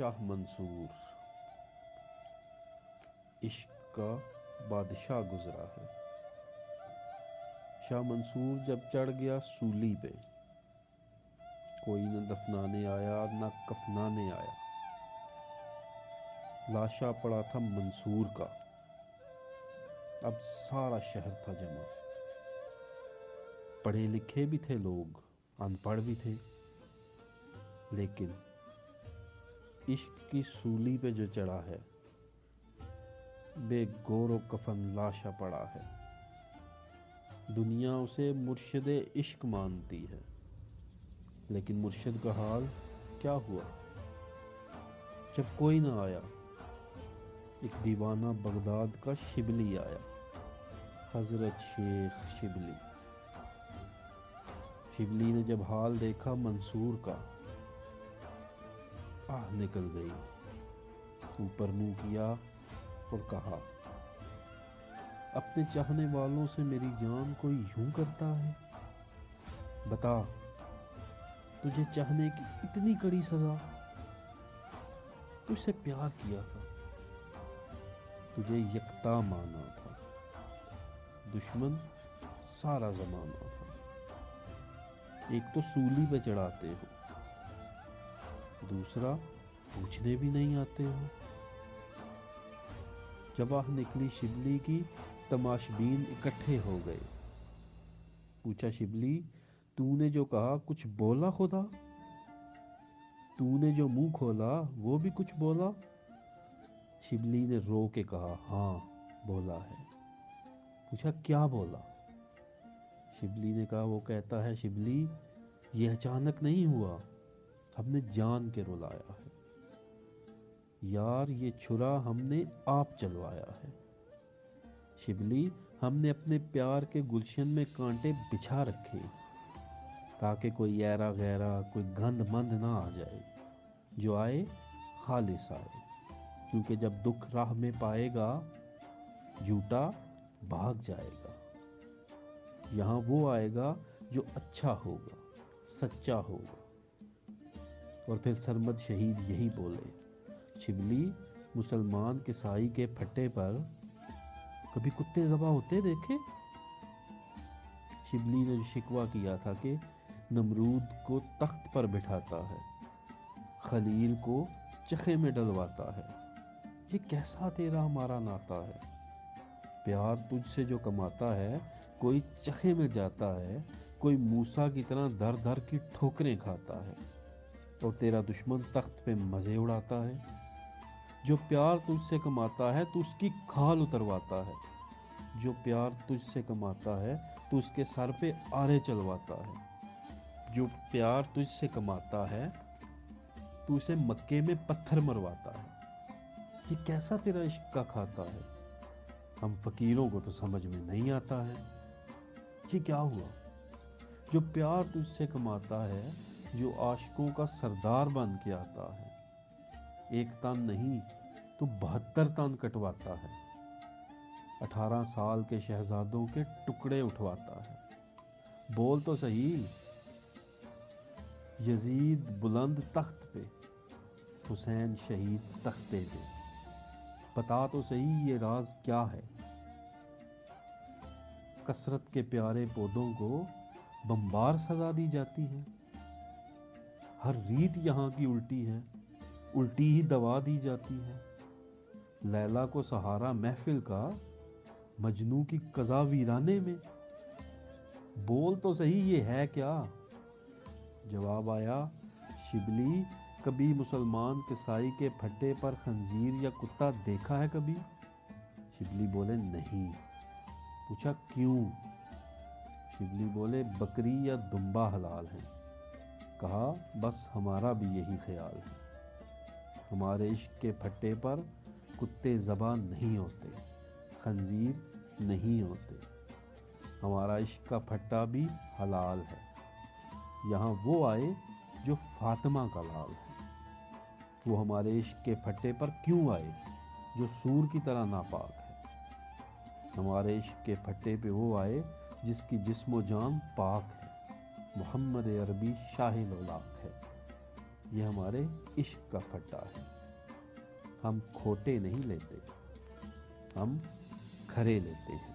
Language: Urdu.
شاہ منصور عشق کا بادشاہ گزرا ہے۔ شاہ منصور جب چڑھ گیا سولی پہ، کوئی نہ دفنانے آیا نہ کفنانے آیا۔ لاشا پڑا تھا منصور کا، اب سارا شہر تھا جمع۔ پڑھے لکھے بھی تھے لوگ، ان پڑھ بھی تھے، لیکن عشق کی سولی پہ جو چڑھا ہے، بے گور و کفن لاشا پڑا ہے۔ دنیا اسے مرشد عشق مانتی ہے، لیکن مرشد کا حال کیا ہوا؟ جب کوئی نہ آیا، ایک دیوانہ بغداد کا شبلی آیا، حضرت شیخ شبلی۔ شبلی نے جب حال دیکھا منصور کا، آہ نکل گئی، اوپر منہ کیا اور کہا، اپنے چاہنے والوں سے میری جان کوئی یوں کرتا ہے؟ بتا، تجھے چاہنے کی اتنی کڑی سزا؟ تجھ سے پیار کیا تھا، تجھے یکتا مانا تھا، دشمن سارا زمانہ تھا۔ ایک تو سولی پہ چڑھاتے ہو، دوسرا پوچھنے بھی نہیں آتے ہو۔ جب آہ نکلی شبلی کی، تماشبین اکٹھے ہو گئے۔ پوچھا شبلی، تو نے جو کہا کچھ بولا خدا؟ تو نے جو منہ کھولا وہ بھی کچھ بولا؟ شبلی نے رو کے کہا، ہاں بولا ہے۔ پوچھا کیا بولا؟ شبلی نے کہا، وہ کہتا ہے شبلی، یہ اچانک نہیں ہوا، ہم نے جان کے رلایا ہے، یار یہ چھرا ہم نے آپ چلوایا ہے۔ شبلی، ہم نے اپنے پیار کے گلشن میں کانٹے بچھا رکھے، تاکہ کوئی ایرا غیرا، کوئی گند مند نہ آ جائے، جو آئے خالص آئے، کیونکہ جب دکھ راہ میں پائے گا، جھوٹا بھاگ جائے گا۔ یہاں وہ آئے گا جو اچھا ہوگا، سچا ہوگا۔ اور پھر سرمد شہید یہی بولے، شبلی، مسلمان کسائی کے پھٹے پر کبھی کتے ذبح ہوتے دیکھے؟ شبلی نے جو شکوہ کیا تھا کہ نمرود کو تخت پر بٹھاتا ہے، خلیل کو چخے میں ڈلواتا ہے، یہ کیسا تیرا ہمارا ناتا ہے؟ پیار تجھ سے جو کماتا ہے، کوئی چخے میں جاتا ہے، کوئی موسیٰ کی طرح در در کی ٹھوکریں کھاتا ہے، اور تیرا دشمن تخت پہ مزے اڑاتا ہے۔ جو پیار تجھ سے کماتا ہے تو اس کی کھال اترواتا ہے، جو پیار تجھ سے کماتا ہے تو اس کے سر پہ آرے چلواتا ہے، جو پیار تجھ سے کماتا ہے تو اسے مکے میں پتھر مرواتا ہے۔ یہ کیسا تیرا عشق کا کھاتا ہے؟ ہم فقیروں کو تو سمجھ میں نہیں آتا ہے، یہ کیا ہوا؟ جو پیار تجھ سے کماتا ہے، جو عاشقوں کا سردار بن کے آتا ہے، ایک تن نہیں تو 72 تن کٹواتا ہے، 18 سال کے شہزادوں کے ٹکڑے اٹھواتا ہے۔ بول تو صحیح، یزید بلند تخت پہ، حسین شہید تختے پہ، بتا تو صحیح یہ راز کیا ہے؟ کثرت کے پیارے پودوں کو بمبار سزا دی جاتی ہے، ہر ریت یہاں کی الٹی ہے، الٹی ہی دوا دی جاتی ہے۔ لیلا کو سہارا محفل کا، مجنوں کی قضا ویرانے میں، بول تو صحیح یہ ہے کیا؟ جواب آیا، شبلی، کبھی مسلمان کسائی کے پھٹے پر خنزیر یا کتا دیکھا ہے کبھی؟ شبلی بولے نہیں۔ پوچھا کیوں؟ شبلی بولے بکری یا دمبا حلال ہیں۔ کہا بس ہمارا بھی یہی خیال ہے، ہمارے عشق کے پھٹے پر کتے ذبح نہیں ہوتے، خنزیر نہیں ہوتے، ہمارا عشق کا پھٹا بھی حلال ہے۔ یہاں وہ آئے جو فاطمہ کا لال ہے، وہ ہمارے عشق کے پھٹے پر کیوں آئے جو سور کی طرح ناپاک ہے؟ ہمارے عشق کے پھٹے پہ وہ آئے جس کی جسم و جان پاک ہے، محمد عربی شاہ لولاک ہے۔ یہ ہمارے عشق کا پھٹا ہے، ہم کھوٹے نہیں لیتے، ہم کھرے لیتے ہیں۔